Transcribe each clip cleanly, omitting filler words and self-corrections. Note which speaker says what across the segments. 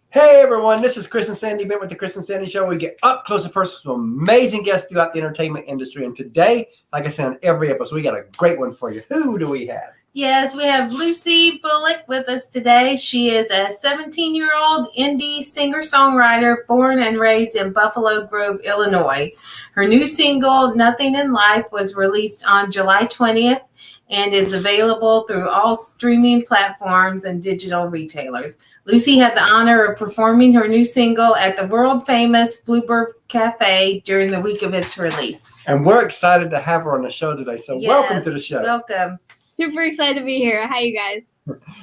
Speaker 1: Hey everyone, this is Chris and Sandy Bent with the Chris and Sandy Show. We get up close and personal with amazing guests throughout the entertainment industry. And today, like I said on every episode, we got a great one for you. Who do we have?
Speaker 2: Yes, we have Lucy Bullock with us today. She is a 17-year-old indie singer-songwriter born and raised in Buffalo Grove, Illinois. Her new single, Nothing in Life, was released on July 20th and is available through all streaming platforms and digital retailers. Lucy had the honor of performing her new single at the world-famous Bluebird Cafe during the week of its release.
Speaker 1: And we're excited to have her on the show today. So welcome to the show.
Speaker 2: Welcome.
Speaker 3: Super excited to be here. Hi, you guys.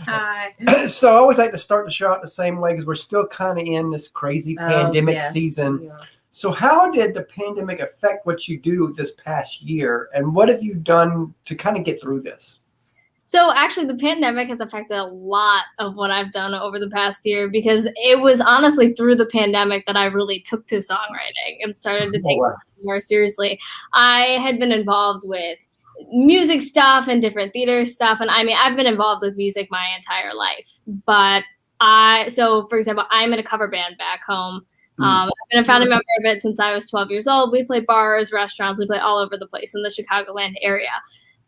Speaker 2: Hi.
Speaker 1: So I always like to start the show out the same way because we're still kind of in this crazy pandemic season. Yeah. So how did the pandemic affect what you do this past year? And what have you done to kind of get through this?
Speaker 3: So actually, the pandemic has affected a lot of what I've done over the past year because it was honestly through the pandemic that I really took to songwriting and started to take it more seriously. I had been involved with music stuff and different theater stuff. And I mean, I've been involved with music my entire life. But for example, I'm in a cover band back home. I've been a founding member of it since I was 12 years old. We play bars, restaurants, we play all over the place in the Chicagoland area.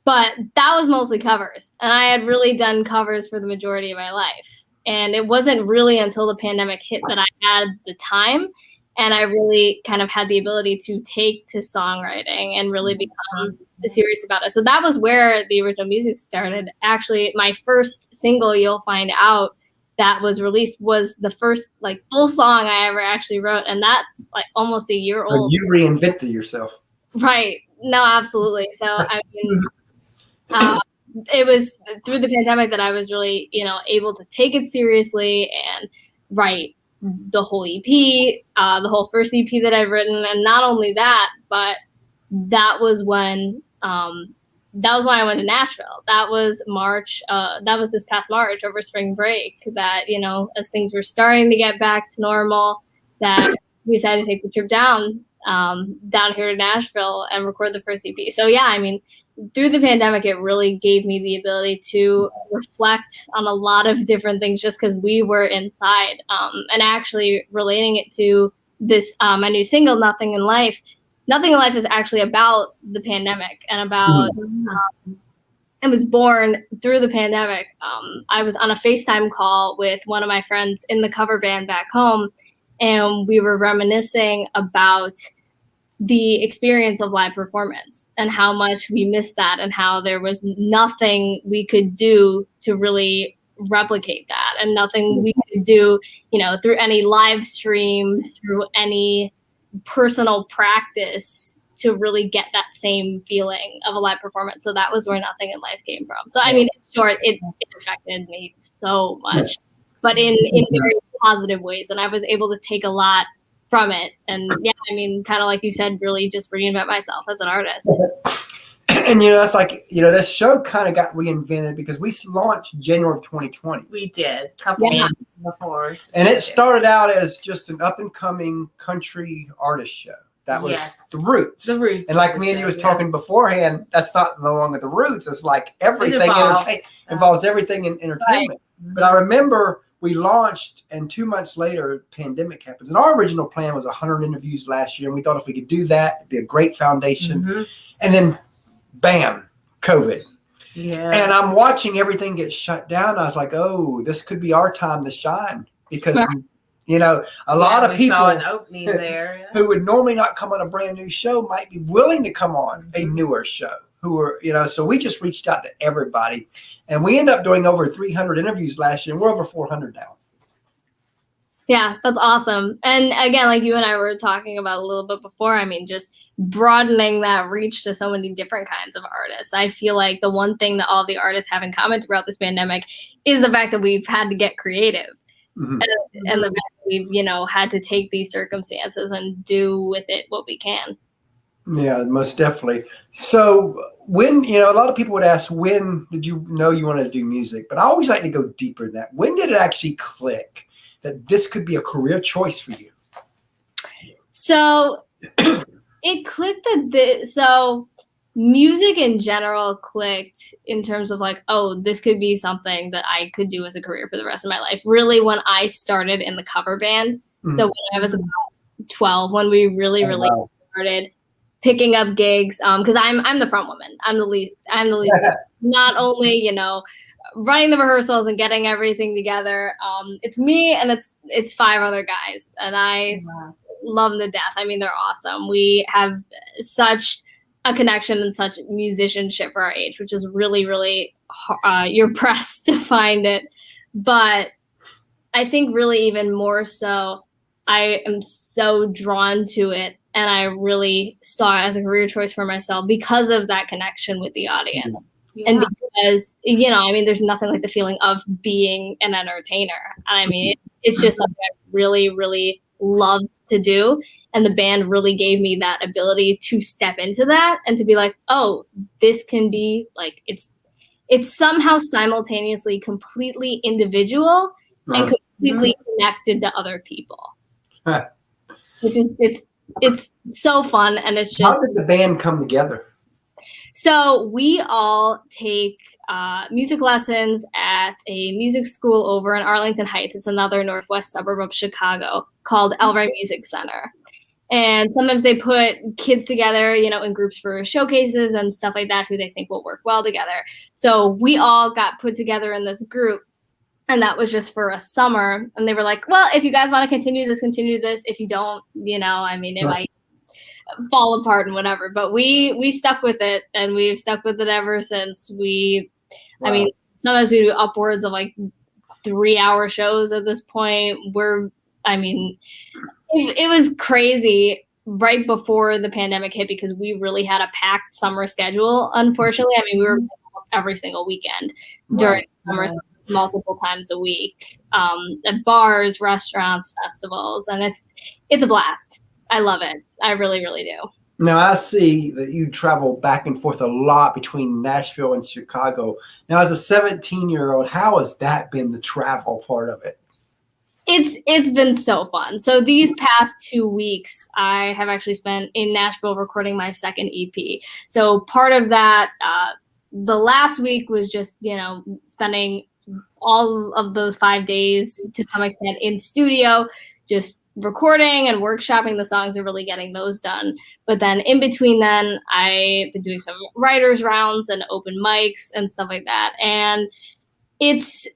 Speaker 3: But that was mostly covers. And I had really done covers for the majority of my life. And it wasn't really until the pandemic hit that I had the time and I really kind of had the ability to take to songwriting and really become serious about it. So that was where the original music started. Actually, my first single, You'll Find Out, that was released was the first like full song I ever actually wrote. And that's like almost a year old.
Speaker 1: You reinvented yourself.
Speaker 3: Right. No, absolutely. So, I mean, it was through the pandemic that I was really, able to take it seriously and write the whole EP, the whole first EP that I've written. And not only that, but that was when I went to Nashville. That was March. That was this past March over spring break that, as things were starting to get back to normal, that we decided to take the trip down here to Nashville and record the first EP. So yeah, I mean, through the pandemic, it really gave me the ability to reflect on a lot of different things just because we were inside. And actually relating it to this, my new single, Nothing in Life. Nothing in Life is actually about the pandemic and about, it was born through the pandemic. I was on a FaceTime call with one of my friends in the cover band back home, and we were reminiscing about the experience of live performance and how much we missed that and how there was nothing we could do to really replicate that and nothing we could do, through any live stream, through any personal practice to really get that same feeling of a live performance. So that was where Nothing in Life came from. So, I mean, in short, it affected me so much, but in very positive ways. And I was able to take a lot from it. And yeah, I mean, kind of like you said, really just reinvent myself as an artist.
Speaker 1: And, it's like, this show kind of got reinvented because we launched January of 2020.
Speaker 2: We did, a couple months before.
Speaker 1: And it started out as just an up-and-coming country artist show. That was the Roots.
Speaker 2: The Roots.
Speaker 1: And like me and you was talking beforehand, that's not no longer the Roots. It's like everything involves everything in entertainment. Right. But I remember we launched, and 2 months later, pandemic happens. And our original plan was 100 interviews last year. And we thought if we could do that, it'd be a great foundation. Mm-hmm. And then, bam, COVID. Yeah. And I'm watching everything get shut down. I was like, oh, this could be our time to shine. Because, a lot of people
Speaker 2: saw an opening there,
Speaker 1: who would normally not come on a brand new show might be willing to come on a newer show. So we just reached out to everybody, and we ended up doing over 300 interviews last year, and we're over 400 now.
Speaker 3: Yeah, that's awesome. And again, like you and I were talking about a little bit before, I mean, just broadening that reach to so many different kinds of artists. I feel like the one thing that all the artists have in common throughout this pandemic is the fact that we've had to get creative. Mm-hmm. And the fact that we've, had to take these circumstances and do with it what we can.
Speaker 1: Yeah, most definitely. So when, a lot of people would ask, when did you know you wanted to do music? But I always like to go deeper than that. When did it actually click that this could be a career choice for you?
Speaker 3: So it clicked so music in general clicked in terms of like, oh, this could be something that I could do as a career for the rest of my life. Really, when I started in the cover band, so when I was about 12, when we really started picking up gigs, because I'm the front woman, I'm the lead singer. Not only, you know, running the rehearsals and getting everything together, it's me and it's 5 other guys, and I love them to death. I mean, they're awesome. We have such a connection and such musicianship for our age, which is really, really, you're pressed to find it. But I think really even more so, I am so drawn to it, and I really saw it as a career choice for myself because of that connection with the audience. Yeah. And because, you know, I mean, there's nothing like the feeling of being an entertainer. I mean, it's just something I really, really love to do. And the band really gave me that ability to step into that and to be like, oh, this can be like, it's somehow simultaneously completely individual and completely connected to other people. Which is, it's so fun. And it's just.
Speaker 1: How did the band come together?
Speaker 3: So we all take music lessons at a music school over in Arlington Heights. It's another northwest suburb of Chicago called Elroy Music Center. And sometimes they put kids together, you know, in groups for showcases and stuff like that, who they think will work well together. So we all got put together in this group, and that was just for a summer. And they were like, well, if you guys want to continue this. If you don't, you know, I mean, it might fall apart and whatever. But we stuck with it, and we've stuck with it ever since. I mean, sometimes we do upwards of like 3-hour shows at this point. It was crazy right before the pandemic hit because we really had a packed summer schedule, unfortunately. I mean, we were almost every single weekend during summer, multiple times a week, at bars, restaurants, festivals, and it's a blast. I love it. I really, really do.
Speaker 1: Now, I see that you travel back and forth a lot between Nashville and Chicago. Now, as a 17-year-old, how has that been, the travel part of it?
Speaker 3: It's been so fun. So these past 2 weeks, I have actually spent in Nashville recording my second EP. So part of that, the last week was just, you know, spending all of those 5 days to some extent in studio, just recording and workshopping the songs and really getting those done. But then in between then, I've been doing some writers rounds and open mics and stuff like that. And it's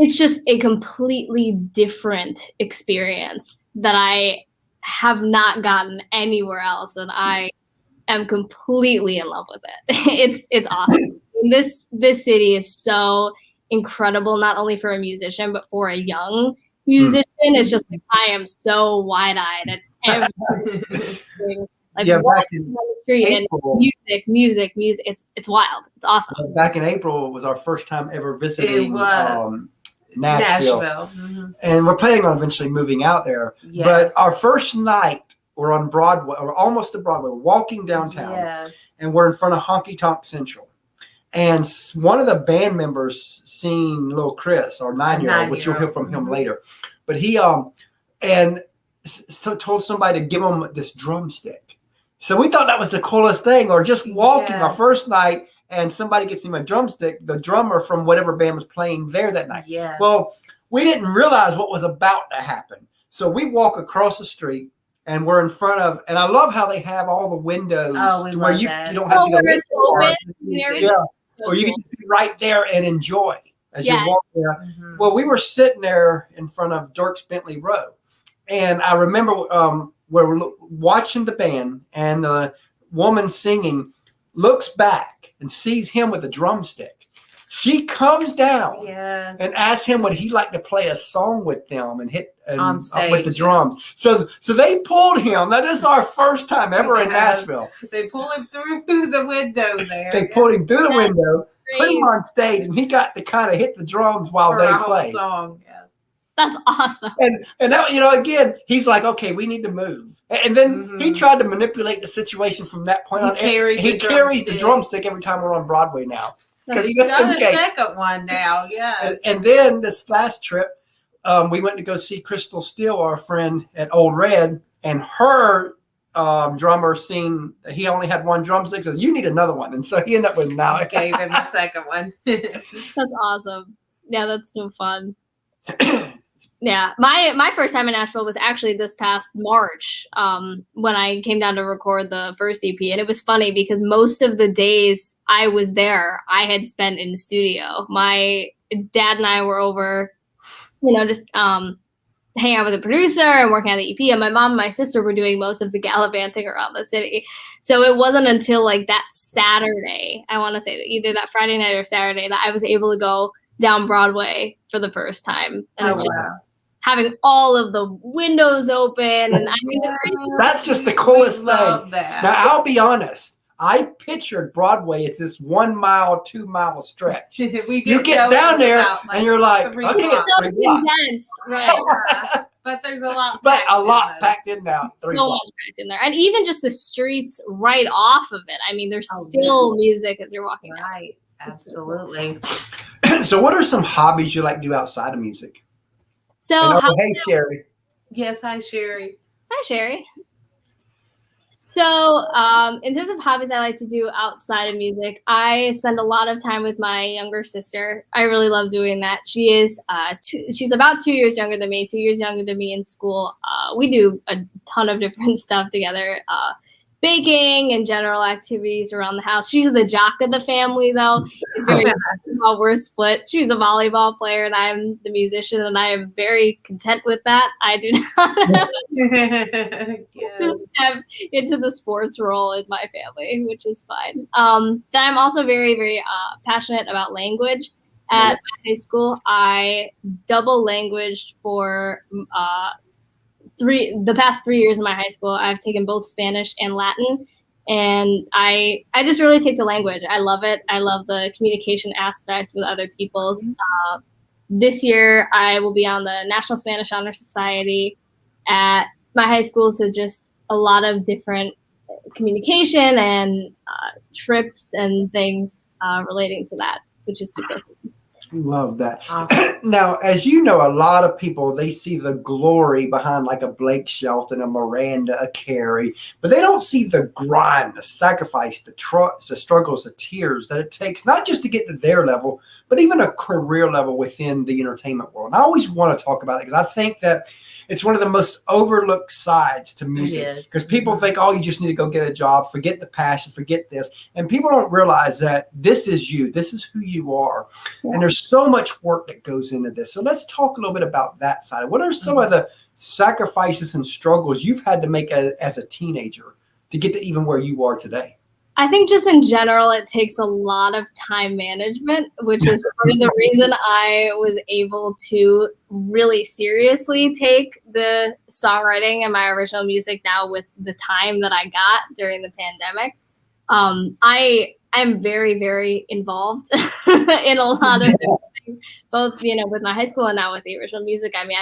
Speaker 3: just a completely different experience that I have not gotten anywhere else. And I am completely in love with it. It's awesome. This city is so incredible, not only for a musician, but for a young musician. It's just like, I am so wide-eyed at everything. Like, walking on the street April, and music. It's wild. It's awesome.
Speaker 1: Back in April, it was our first time ever visiting Nashville. And we're planning on eventually moving out there. Yes. But our first night, we're on Broadway, or almost to Broadway, walking downtown, and we're in front of Honky Tonk Central. And one of the band members seen Little Chris, our 9-year-old, which you'll hear from him later. But he told somebody to give him this drumstick. So we thought that was the coolest thing. Or just walking our first night, and somebody gets him a drumstick, the drummer from whatever band was playing there that night. Yes. Well, we didn't realize what was about to happen. So we walk across the street, and we're in front of, and I love how they have all the windows to where you don't have to go. Or you can just be right there and enjoy as you walk there. Well, we were sitting there in front of Dierks Bentley Row. And I remember we're watching the band, and the woman singing looks back and sees him with a drumstick. She comes down and asks him would he like to play a song with them and hit on stage, with the drums. So they pulled him. Now, this is our first time ever in Nashville.
Speaker 2: They pulled him through the window there.
Speaker 1: They pulled him through the window, put him on stage, and he got to kind of hit the drums while they played.
Speaker 2: Song.
Speaker 3: That's awesome.
Speaker 1: And that, you know, again, he's like, okay, we need to move. And then he tried to manipulate the situation from that point on. He carries the drumstick every time we're on Broadway now.
Speaker 2: Because he's got a second one now,
Speaker 1: And then this last trip, we went to go see Crystal Steele, our friend at Old Red, and her drummer seen he only had one drumstick, says you need another one, and so he ended up with now.
Speaker 2: I gave him a second one.
Speaker 3: That's awesome. Yeah, that's so fun. Yeah, my first time in Nashville was actually this past March, when I came down to record the first EP, and it was funny because most of the days I was there, I had spent in the studio. My dad and I were over, just hanging out with the producer and working on the EP, and my mom and my sister were doing most of the gallivanting around the city. So it wasn't until like that Saturday, I want to say either that Friday night or Saturday, that I was able to go down Broadway for the first time. And it's just having all of the windows open, and I mean,
Speaker 1: that's just the coolest thing.
Speaker 2: That.
Speaker 1: Now I'll be honest, I pictured Broadway. It's this 1 mile, 2 mile stretch. You get down there and you're like, okay,
Speaker 3: it's so condensed, right?
Speaker 2: But there's a lot.
Speaker 1: But a lot packed in now.
Speaker 3: So much packed in there, and even just the streets right off of it. I mean, there's still music as you're walking down.
Speaker 2: Right, absolutely.
Speaker 1: So, what are some hobbies you like to do outside of music?
Speaker 3: So,
Speaker 1: hey, Sherry.
Speaker 2: Yes, hi, Sherry.
Speaker 3: Hi, Sherry. So, in terms of hobbies I like to do outside of music, I spend a lot of time with my younger sister. I really love doing that. She is she's about 2 years younger than me, 2 years younger than me in school. We do a ton of different stuff together. Baking and general activities around the house. She's the jock of the family, though. It's very well, we're split. She's a volleyball player, and I'm the musician, and I am very content with that. I do not to step into the sports role in my family, which is fine. Then I'm also very, very passionate about language. At my high school, I double languaged for the past 3 years of my high school. I've taken both Spanish and Latin, and I just really take the language. I love it. I love the communication aspect with other people. This year I will be on the National Spanish Honor Society at my high school, so just a lot of different communication and trips and things relating to that, which is super cool.
Speaker 1: Love that. Now, as you know, a lot of people, they see the glory behind like a Blake Shelton, a Miranda, a Carey, but they don't see the grind, the sacrifice, the struggles, the tears that it takes, not just to get to their level, but even a career level within the entertainment world. And I always want to talk about it because I think that it's one of the most overlooked sides to music, because people think, oh, you just need to go get a job, forget the passion, forget this. And people don't realize that this is you. This is who you are. Yeah. And there's so much work that goes into this. So let's talk a little bit about that side. What are some of the sacrifices and struggles you've had to make as a teenager to get to even where you are today?
Speaker 3: I think just in general, it takes a lot of time management, which was part of the reason I was able to really seriously take the songwriting and my original music now with the time that I got during the pandemic. I'm very, very involved in a lot of different things, both, with my high school and now with the original music. I mean,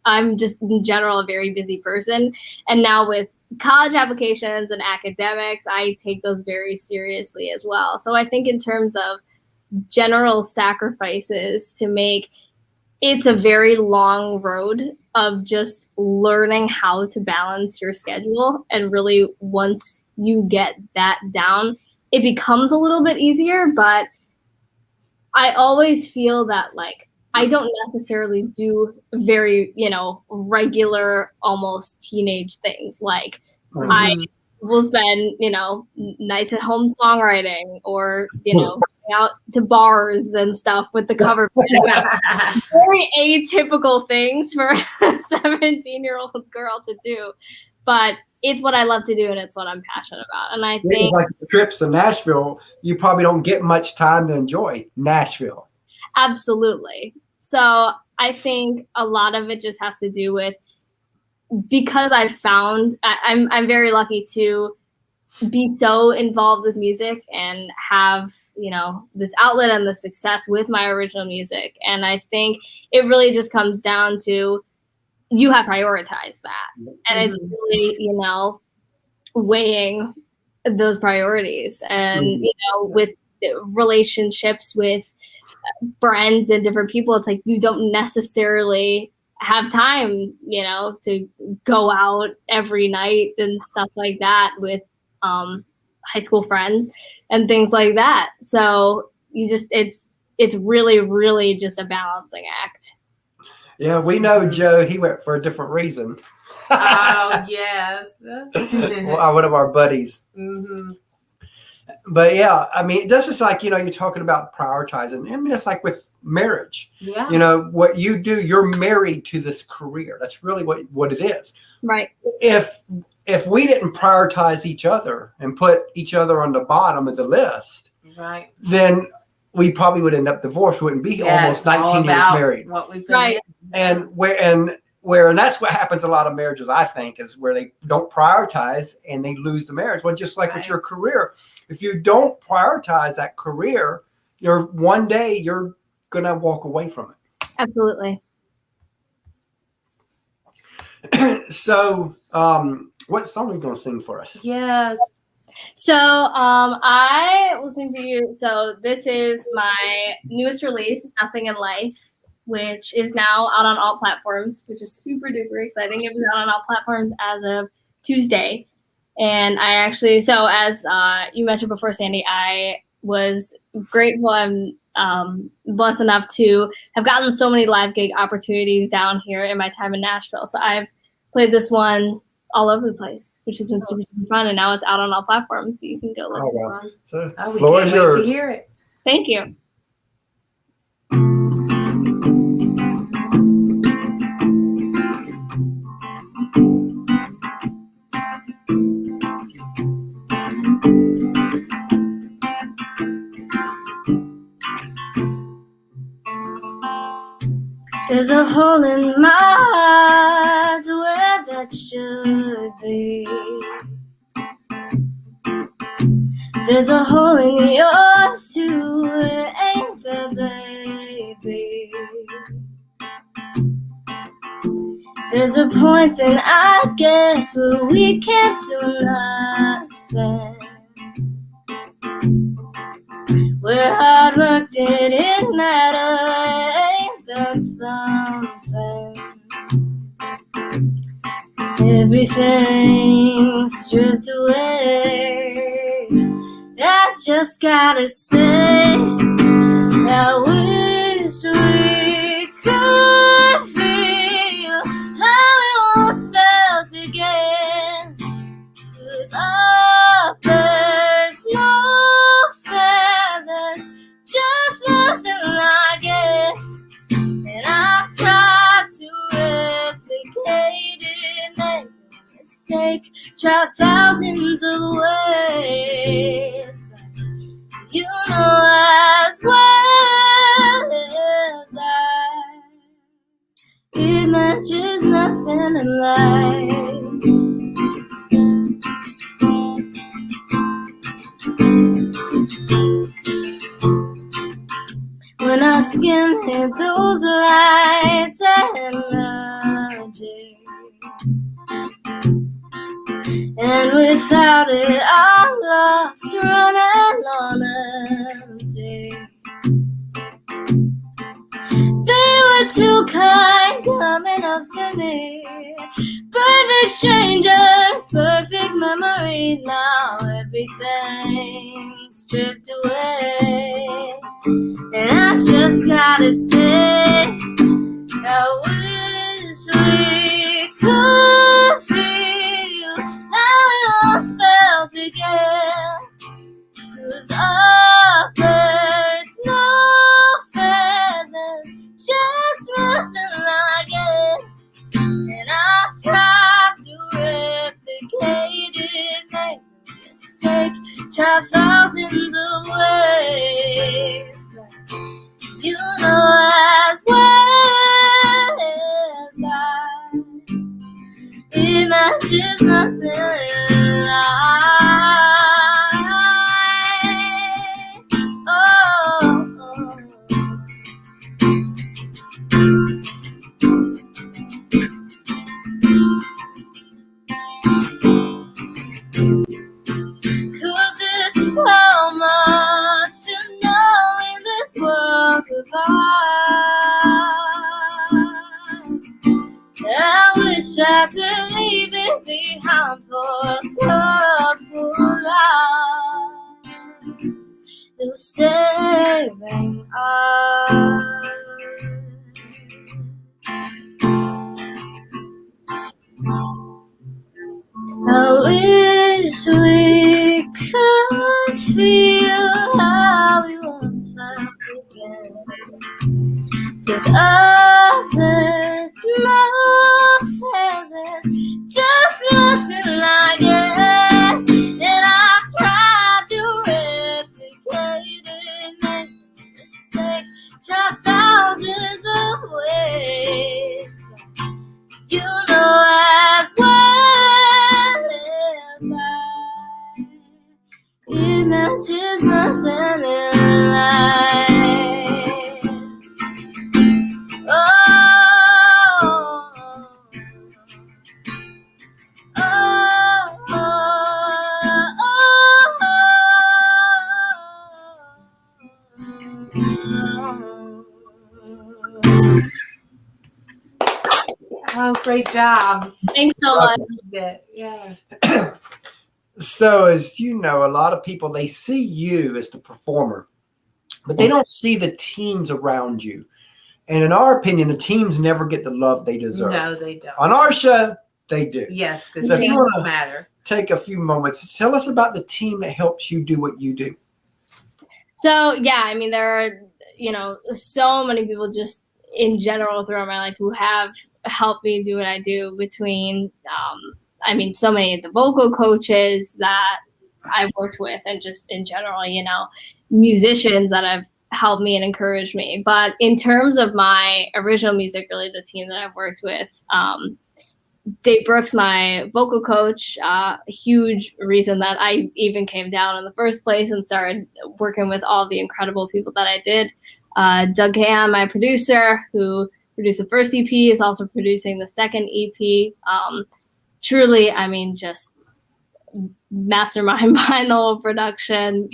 Speaker 3: I'm just in general a very busy person. And now with college applications and academics, I take those very seriously as well. So I think in terms of general sacrifices to make, it's a very long road of just learning how to balance your schedule. And really, once you get that down, it becomes a little bit easier. But I always feel that I don't necessarily do very, regular, almost teenage things. I will spend, nights at home songwriting or, going out to bars and stuff with the cover band. Very atypical things for a 17-year-old girl to do. But it's what I love to do, and it's what I'm passionate about. And I think
Speaker 1: like the trips to Nashville, you probably don't get much time to enjoy Nashville.
Speaker 3: Absolutely. So I think a lot of it just has to do with, because I've found I'm very lucky to be so involved with music and have, this outlet and the success with my original music. And I think it really just comes down to, you have to prioritize that. And it's really, weighing those priorities and, with relationships with friends and different people, it's like you don't necessarily have time, to go out every night and stuff like that with high school friends and things like that. So it's really, really just a balancing act.
Speaker 1: Yeah, we know Joe, he went for a different reason.
Speaker 2: Oh, yes.
Speaker 1: One of our buddies.
Speaker 2: Mm-hmm.
Speaker 1: But yeah, I mean, this is like, you're talking about prioritizing. I mean, it's like with marriage.
Speaker 2: Yeah.
Speaker 1: What you do, you're married to this career. That's really what it is.
Speaker 3: Right.
Speaker 1: If we didn't prioritize each other and put each other on the bottom of the list,
Speaker 2: right,
Speaker 1: then we probably would end up divorced. We wouldn't be almost 19 years married.
Speaker 2: What we've been
Speaker 3: right.
Speaker 1: And that's what happens in a lot of marriages, I think, is where they don't prioritize and they lose the marriage. Well, just like with your career, if you don't prioritize that career, one day you're going to walk away from it.
Speaker 3: Absolutely.
Speaker 1: So, what song are you going to sing for us?
Speaker 2: Yes.
Speaker 3: So I will sing for you. So this is my newest release, Nothing in Life, which is now out on all platforms, which is super duper exciting. It was out on all platforms as of Tuesday. And I actually, so as you mentioned before, Sandy, I was grateful. I'm blessed enough to have gotten so many live gig opportunities down here in my time in Nashville. So I've played this one all over the place, which has been super, super fun. And now it's out on all platforms, so you can go listen.
Speaker 1: Oh, wow. So,
Speaker 2: we
Speaker 1: floor
Speaker 2: can't
Speaker 1: is
Speaker 2: wait
Speaker 1: yours.
Speaker 2: to hear it.
Speaker 3: Thank you. There's a hole in my heart where that should be. There's a hole in yours too, ain't there, baby? There's a point then, I guess, where we can't do nothing. Where hard work didn't matter, ain't that something? Everything stripped away. I just gotta say, I wish we could feel how we once felt again. 'Cause up there's no feathers, just nothing like it. And I've tried to replicate it, make a mistake, tried thousands of ways, but you know as well as I, it matches nothing in life. When our skin hit those lights energy, and without it I'm lost, running on empty. They were too kind, coming up to me, perfect strangers, perfect memory. Now everything's stripped away, and I just gotta say, I wish we could feel how we once felt again. 'Cause up there's no feathers, just nothing like it. And I tried to replicate it, make a mistake, try thousands of ways, but you know as well as I, it matches nothing like. Cause there's so much to know in this world of ours. after leaving behind for a couple hours, they were saving us. I wish we could feel how we once felt again. 'Cause there's nothing, there's just nothing like it. And I've tried to replicate it, make a mistake, try thousands of ways. You know as well as I, it matches nothing in life.
Speaker 2: Oh, great job.
Speaker 3: Thanks so much.
Speaker 2: Yeah.
Speaker 1: So, as you know, a lot of people, they see you as the performer, but they don't see the teams around you. And in our opinion, the teams never get the love they deserve.
Speaker 2: No, they don't.
Speaker 1: On our show, they do.
Speaker 2: Yes, because
Speaker 1: So
Speaker 2: teams matter.
Speaker 1: Take a few moments. Tell us about the team that helps you do what you do.
Speaker 3: So, yeah, I mean, there are, so many people just in general throughout my life who have helped me do what I do, between, so many of the vocal coaches that I've worked with, and just in general, musicians that have helped me and encouraged me. But in terms of my original music, really the team that I've worked with, Dave Brooks, my vocal coach, a huge reason that I even came down in the first place and started working with all the incredible people that I did. Doug Ham, my producer, who produced the first EP, is also producing the second EP. Truly, just mastermind behind the whole production,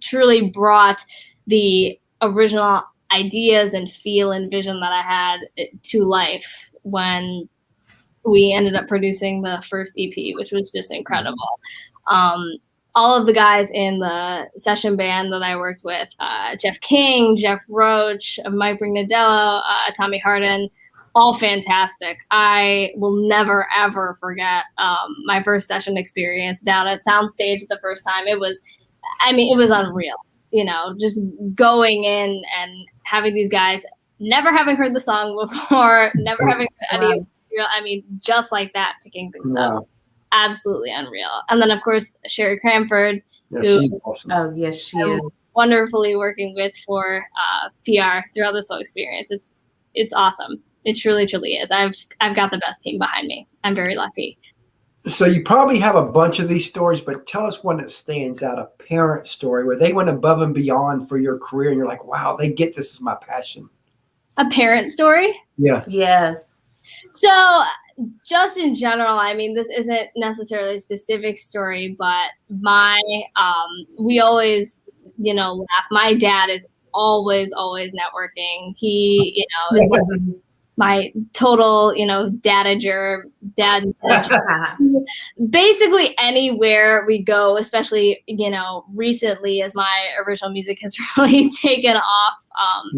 Speaker 3: truly brought the original ideas and feel and vision that I had to life when we ended up producing the first EP, which was just incredible. All of the guys in the session band that I worked with, Jeff King, Jeff Roach, Mike Brignadello, Tommy Harden, all fantastic. I will never, ever forget my first session experience down at Soundstage the first time. It was unreal, just going in and having these guys, never having heard the song before, never having heard any of it. Just like that, picking things up. Absolutely unreal. And then, of course, Sherry Cranford, who
Speaker 1: she's awesome.
Speaker 2: Oh, yes, she is.
Speaker 3: Wonderfully working with for PR throughout this whole experience. It's awesome. It truly, truly is. I've got the best team behind me. I'm very lucky.
Speaker 1: So you probably have a bunch of these stories, but tell us one that stands out, a parent story where they went above and beyond for your career, and you're like, wow, they get this is my passion.
Speaker 3: A parent story?
Speaker 1: Yeah.
Speaker 2: Yes.
Speaker 3: So just in general, this isn't necessarily a specific story, but we always, laugh. My dad is always networking. He, is like my total, dadager, dad. Basically anywhere we go, especially, recently as my original music has really taken off,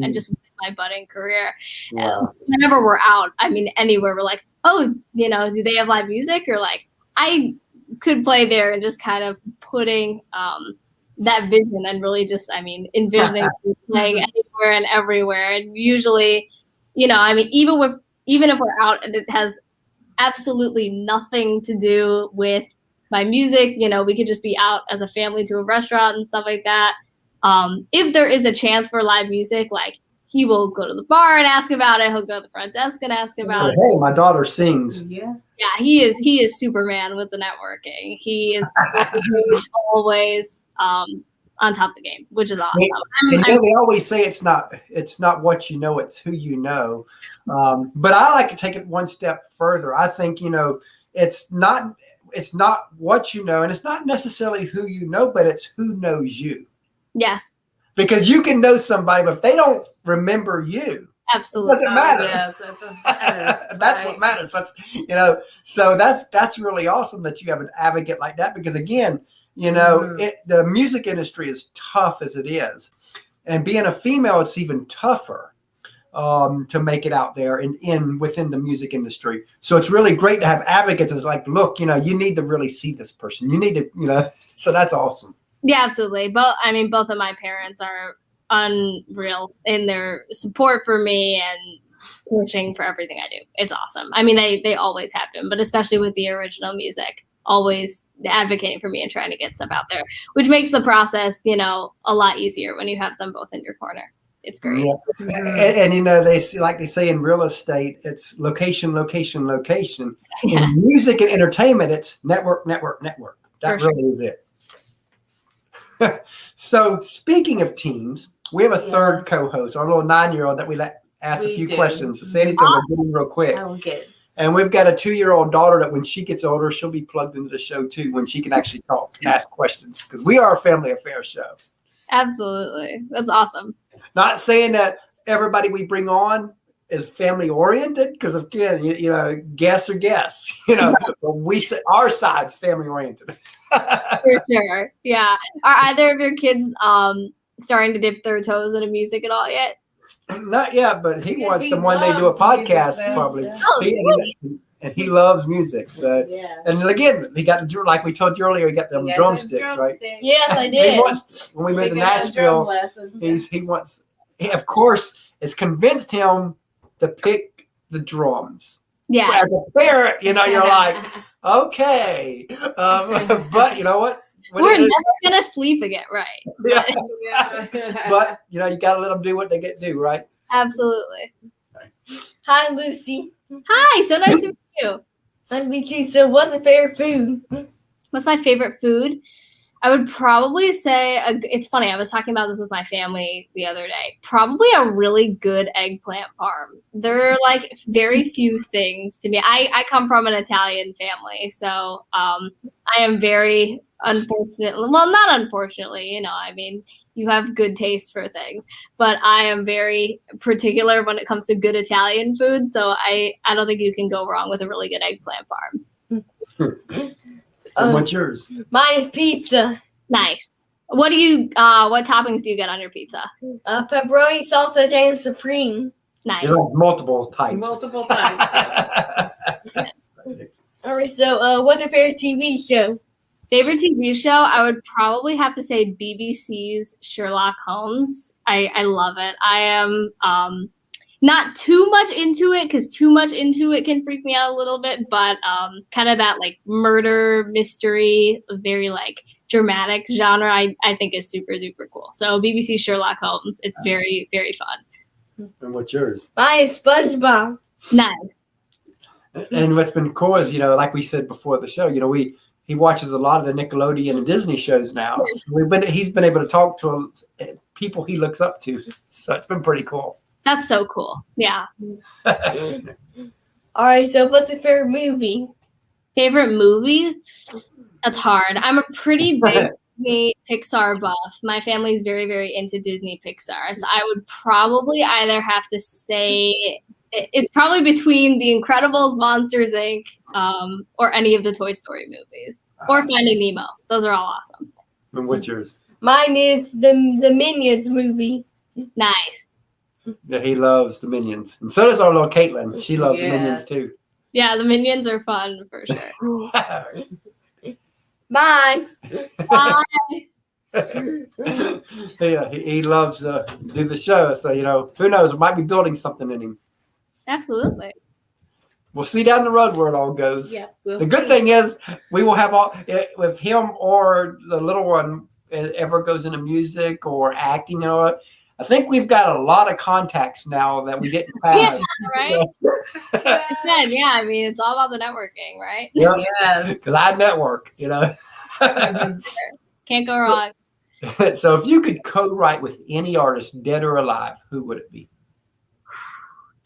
Speaker 3: and just my budding career.
Speaker 1: Wow.
Speaker 3: Whenever we're out, anywhere, we're like, oh, do they have live music? Or like, I could play there, and just kind of putting that vision and really just, envisioning playing anywhere and everywhere. And usually, even if we're out and it has absolutely nothing to do with my music, we could just be out as a family to a restaurant and stuff like that. If there is a chance for live music, like, he will go to the bar and ask about it. He'll go to the front desk and ask about it.
Speaker 1: Hey, my daughter sings.
Speaker 2: Yeah.
Speaker 3: Yeah, he is Superman with the networking. He is always on top of the game, which is awesome.
Speaker 1: They always say it's not what you know, it's who you know. But I like to take it one step further. I think, it's not what you know, and it's not necessarily who you know, but it's who knows you.
Speaker 3: Yes.
Speaker 1: Because you can know somebody, but if they don't remember you,
Speaker 3: Absolutely.
Speaker 1: Doesn't matter.
Speaker 2: Yes, that's what matters.
Speaker 1: That's what matters. That's so that's really awesome that you have an advocate like that, because again, the music industry is tough as it is, and being a female, it's even tougher to make it out there within the music industry. So it's really great to have advocates. It's like, look, you need to really see this person. You need to, so that's awesome.
Speaker 3: Yeah, absolutely. Both of my parents are unreal in their support for me and pushing for everything I do. It's awesome. I mean, they always have been, but especially with the original music, always advocating for me and trying to get stuff out there, which makes the process, a lot easier when you have them both in your corner. It's great.
Speaker 1: Yeah. And they say in real estate, it's location, location, location.
Speaker 3: Yeah.
Speaker 1: In music and entertainment, it's network, network, network. That really is it. So speaking of teams, we have a third co-host, our little 9-year-old that we ask a few questions. So Sandy's going to get in real quick.
Speaker 2: I will get it.
Speaker 1: And we've got a 2-year-old daughter that when she gets older, she'll be plugged into the show too, when she can actually talk and ask questions, because we are a family affair show.
Speaker 3: Absolutely. That's awesome.
Speaker 1: Not saying that everybody we bring on is family oriented, because again, guests are guests, but we say our side's family oriented.
Speaker 3: For sure. Yeah. Are either of your kids starting to dip their toes into music at all yet?
Speaker 1: Not yet, but he wants them one day do a podcast probably. And he loves music. So, and again, he got like we told you earlier, he got them drumsticks, right?
Speaker 2: Yes, I did.
Speaker 1: He wants, when we moved to Nashville, he wants. He, of course, it's convinced him to pick the drums.
Speaker 3: Yeah.
Speaker 1: As a parent, you're like, okay, but you know what?
Speaker 3: We're never gonna sleep again, right?
Speaker 1: Yeah. But you got to let them do what they get to do, right?
Speaker 3: Absolutely.
Speaker 4: Hi, Lucy.
Speaker 3: Hi, so nice to meet you.
Speaker 4: Nice to meet you. So, what's your favorite food?
Speaker 3: What's my favorite food? I would probably say, it's funny, I was talking about this with my family the other day. Probably a really good eggplant parm. There are like very few things to me. I come from an Italian family, so I am very unfortunate. Well, not unfortunately, I mean, you have good taste for things, but I am very particular when it comes to good Italian food. So I don't think you can go wrong with a really good eggplant parm.
Speaker 1: What's yours?
Speaker 4: Mine is pizza.
Speaker 3: Nice. What toppings do you get on your pizza?
Speaker 4: Pepperoni, sausage, and supreme.
Speaker 3: Nice.
Speaker 1: You like multiple types.
Speaker 2: Multiple times.
Speaker 4: All right. So, what's your favorite TV show?
Speaker 3: Favorite TV show? I would probably have to say BBC's Sherlock Holmes. I love it. I am not too much into it, because too much into it can freak me out a little bit, but kind of that like murder mystery, very like dramatic genre, I think is super duper cool. So BBC Sherlock Holmes, it's very, very fun.
Speaker 1: And what's yours?
Speaker 4: Mine is SpongeBob.
Speaker 3: Nice.
Speaker 1: And what's been cool is, like we said before the show, he watches a lot of the Nickelodeon and Disney shows now. So he's been able to talk to people he looks up to. So it's been pretty cool.
Speaker 3: That's so cool. Yeah.
Speaker 4: All right. So, what's your favorite movie?
Speaker 3: Favorite movie? That's hard. I'm a pretty big Disney Pixar buff. My family's very, very into Disney Pixar. So I would probably either have to say it's probably between The Incredibles, Monsters, Inc., or any of the Toy Story movies, or Finding Nemo. Those are all awesome.
Speaker 1: And what's yours?
Speaker 4: Mine is the Minions movie.
Speaker 3: Nice.
Speaker 1: Yeah, he loves the Minions. And so does our little Caitlin. She loves the Minions too.
Speaker 3: Yeah, the Minions are fun for sure.
Speaker 4: Bye.
Speaker 3: Bye.
Speaker 1: Yeah, he loves to do the show. So, who knows? We might be building something in him.
Speaker 3: Absolutely.
Speaker 1: We'll see down the road where it all goes.
Speaker 2: Yeah,
Speaker 1: the good thing is we will have all, if him or the little one ever goes into music or acting, I think we've got a lot of contacts now that we didn't have.
Speaker 3: Yeah, right? Yeah, I mean, it's all about the networking, right?
Speaker 1: Yeah,
Speaker 2: Yes.
Speaker 1: because I network,
Speaker 3: Can't go wrong.
Speaker 1: So if you could co-write with any artist, dead or alive, who would it be?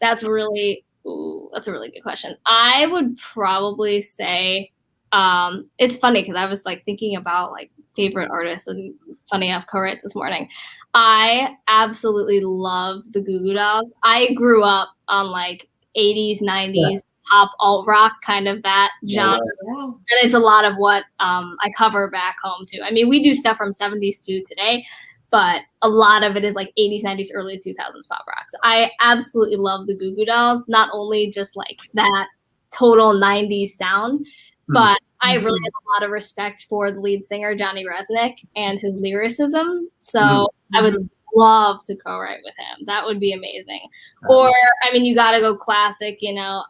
Speaker 3: That's a really good question. I would probably say, it's funny because I was like thinking about like favorite artists, and funny enough, co-writes this morning. I absolutely love the Goo Goo Dolls. I grew up on like 80s, 90s pop alt rock, kind of that genre.
Speaker 2: Yeah.
Speaker 3: And it's a lot of what I cover back home too. I mean, we do stuff from 70s to today, but a lot of it is like 80s, 90s, early 2000s pop rock. So I absolutely love the Goo Goo Dolls, not only just like that total 90s sound, but I really have a lot of respect for the lead singer, Johnny Resnick, and his lyricism. So I would love to co-write with him. That would be amazing. Or, I mean, you got to go classic, you know.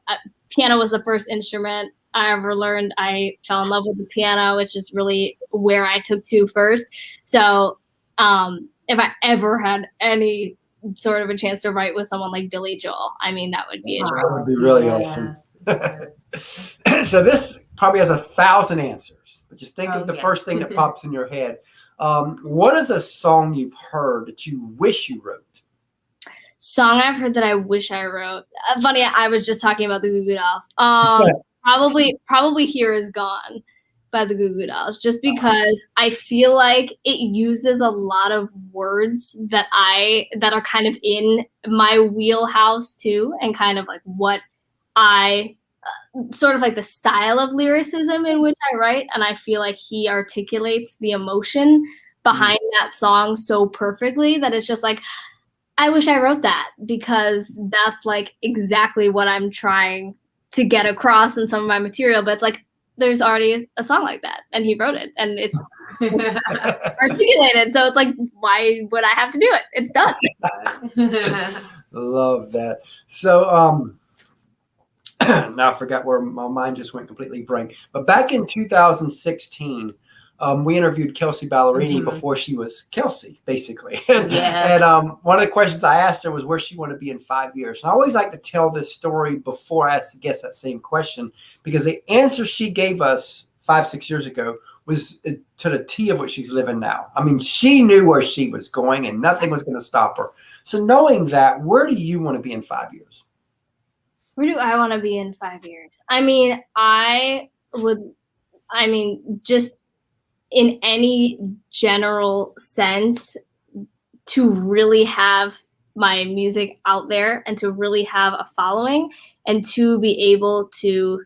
Speaker 3: Piano was the first instrument I ever learned. I fell in love with the piano, which is really where I took to first. So if I ever had any sort of a chance to write with someone like Billy Joel, I mean, that would be a dream.
Speaker 1: That would be really awesome. So this probably has 1,000 answers, but just think of the first thing that pops in your head. What is a song you've heard that you wish you wrote?
Speaker 3: Song I've heard that I wish I wrote. Funny, I was just talking about the Goo Goo Dolls. Probably Here Is Gone by the Goo Goo Dolls, just because I feel like it uses a lot of words that are kind of in my wheelhouse too, and kind of like what I sort of like the style of lyricism in which I write, and I feel like he articulates the emotion behind that song so perfectly that it's just like, I wish I wrote that, because that's like exactly what I'm trying to get across in some of my material. But it's like, there's already a song like that, and he wrote it, and it's articulated. So it's like, why would I have to do it? It's done.
Speaker 1: Love that. So now I forgot where my mind just went completely blank. But back in 2016, we interviewed Kelsey Ballerini before she was Kelsey, basically. And one of the questions I asked her was where she wanted to be in 5 years. And I always like to tell this story before I ask the guest that same question, because the answer she gave us 5-6 years ago was to the T of what she's living now. I mean, she knew where she was going and nothing was going to stop her. So knowing that, where do you want to be in 5 years?
Speaker 3: Where do I want to be in 5 years? I mean, just in any general sense, to really have my music out there and to really have a following and to be able to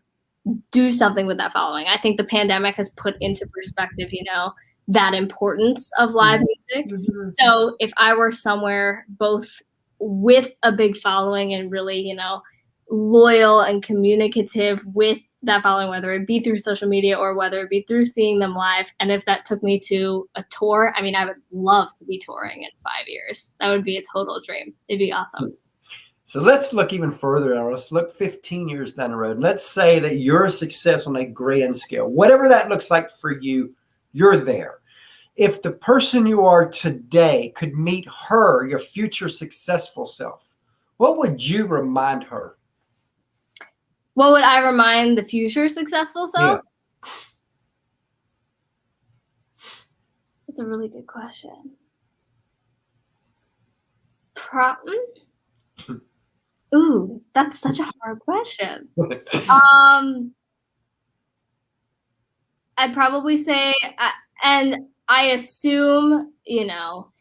Speaker 3: do something with that following. I think the pandemic has put into perspective, you know, that importance of live music. So if I were somewhere both with a big following and really, you know, loyal and communicative with that following, whether it be through social media or whether it be through seeing them live, and if that took me to a tour, I mean, I would love to be touring in 5 years. That would be a total dream. It'd be awesome.
Speaker 1: So let's look even further. Let's look 15 years down the road. Let's say that you're a success on a grand scale. Whatever that looks like for you, you're there. If the person you are today could meet her, your future successful self, what would you remind her?
Speaker 3: What would I remind the future successful self? Yeah. That's a really good question. Ooh, that's such a hard question. I'd probably say, and I assume, you know,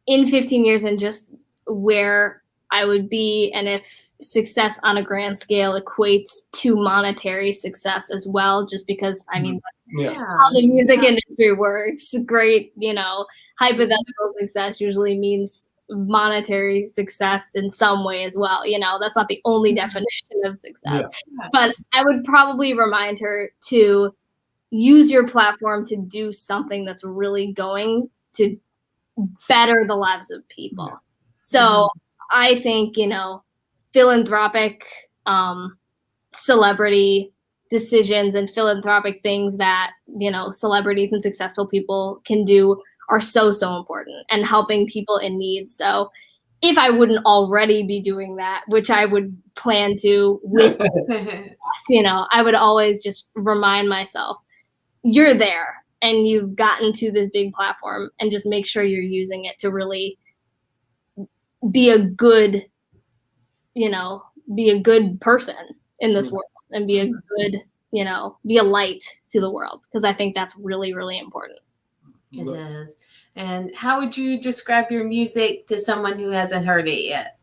Speaker 3: in 15 years and just where I would be, and if success on a grand scale equates to monetary success as well, just because, I mean, that's how the music industry works. Great, you know, hypothetical success usually means monetary success in some way as well. You know, that's not the only definition of success. But I would probably remind her to use your platform to do something that's really going to better the lives of people. So I think, you know, philanthropic celebrity decisions and philanthropic things that, you know, celebrities and successful people can do are so, so important, and helping people in need. So if I wouldn't already be doing that, which I would plan to with, you know, I would always just remind myself, you're there and you've gotten to this big platform, and just make sure you're using it to really be a good, you know, be a good person in this world, and be a good, you know, be a light to the world, because I think that's really, really important.
Speaker 2: It is. And how would you describe your music to someone who hasn't heard it yet?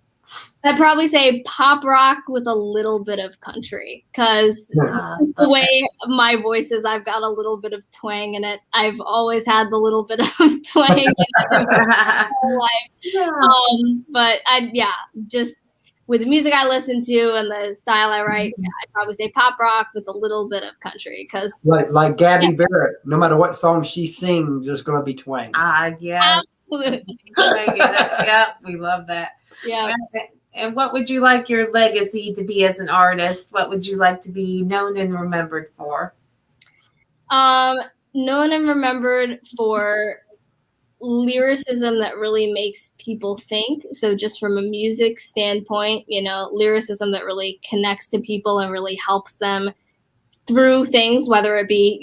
Speaker 3: I'd probably say pop rock with a little bit of country, because the way my voice is, I've got a little bit of twang in it. I've always had the little bit of twang in my whole life. But just with the music I listen to and the style I write, I'd probably say pop rock with a little bit of country. Because
Speaker 1: like Gabby Barrett, no matter what song she sings, there's going to be twang.
Speaker 2: Yes.
Speaker 3: Absolutely.
Speaker 2: Yeah, we love that.
Speaker 3: Yeah.
Speaker 2: And what would you like your legacy to be as an artist? What would you like to be known and remembered for?
Speaker 3: Known and remembered for lyricism that really makes people think. So just from a music standpoint, lyricism that really connects to people and really helps them through things, whether it be,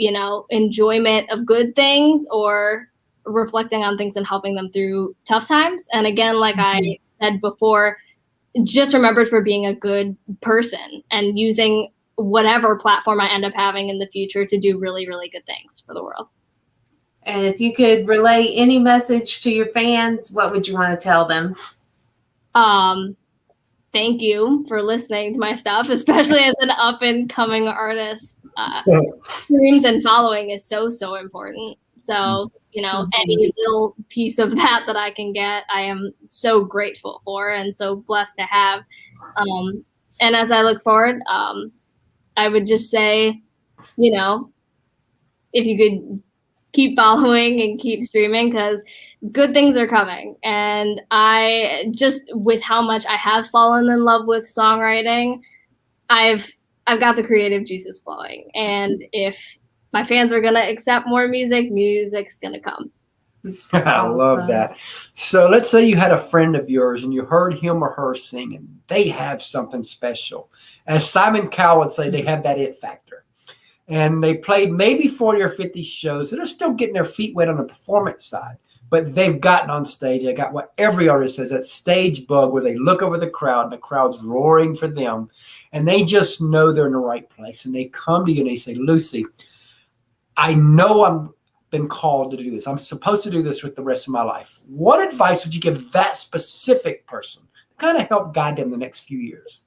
Speaker 3: enjoyment of good things or reflecting on things and helping them through tough times. And again, like I said before, just remembered for being a good person and using whatever platform I end up having in the future to do really, really good things for the world.
Speaker 2: And if you could relay any message to your fans, what would you want to tell them?
Speaker 3: Thank you for listening to my stuff, especially as an up and coming artist. Streams and following is so, so important. So, any little piece of that I can get, I am so grateful for and so blessed to have. And as I look forward, I would just say, if you could keep following and keep streaming, because good things are coming. And I just, with how much I have fallen in love with songwriting, I've got the creative juices flowing. And if my fans are going to accept more music's going to come.
Speaker 1: I love that. So let's say you had a friend of yours and you heard him or her sing and they have something special. As Simon Cowell would say, they have that it factor. And they played maybe 40 or 50 shows. So they're still getting their feet wet on the performance side. But they've gotten on stage. They got what every artist says, that stage bug where they look over the crowd and the crowd's roaring for them. And they just know they're in the right place. And they come to you and they say, Lucy, I know I'm been called to do this. I'm supposed to do this with the rest of my life. What advice would you give that specific person to kind of help guide them the next few years?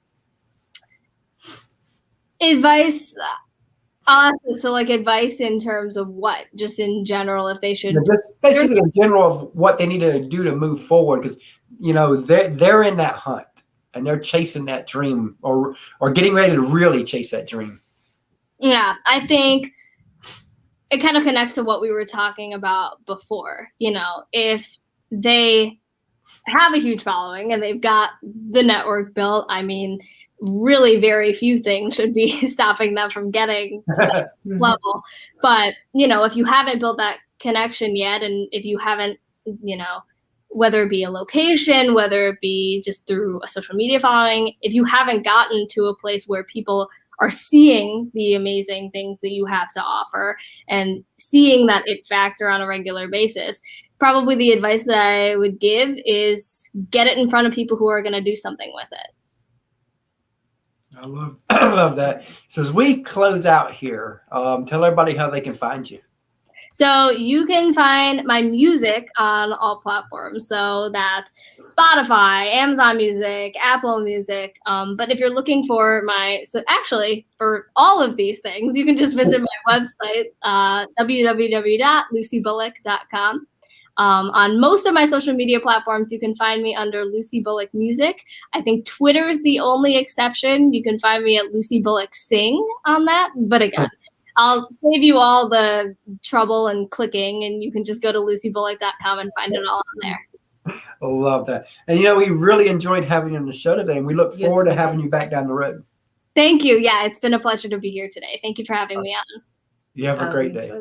Speaker 3: Advice, so like advice in terms of what? Just in general, if they should.
Speaker 1: Just basically in general of what they need to do to move forward, because they're in that hunt and they're chasing that dream or getting ready to really chase that dream.
Speaker 3: Yeah, I think it kind of connects to what we were talking about before. If they have a huge following and they've got the network built, I mean, really very few things should be stopping them from getting to that level. But, if you haven't built that connection yet, and if you haven't, whether it be a location, whether it be just through a social media following, if you haven't gotten to a place where people are seeing the amazing things that you have to offer and seeing that it factor on a regular basis, probably the advice that I would give is get it in front of people who are going to do something with it.
Speaker 1: I love that. So as we close out here, tell everybody how they can find you.
Speaker 3: So you can find my music on all platforms. So that's Spotify, Amazon Music, Apple Music. But if you're looking for for all of these things, you can just visit my website, www.lucybullock.com. On most of my social media platforms, you can find me under Lucy Bullock Music. I think Twitter is the only exception. You can find me at Lucy Bullock Sing on that. But again, I'll save you all the trouble and clicking, and you can just go to lucybullock.com and find it all on there.
Speaker 1: I love that. And, we really enjoyed having you on the show today, and we look forward to having you back down the road.
Speaker 3: Thank you. Yeah, it's been a pleasure to be here today. Thank you for having me on.
Speaker 1: You have a great day.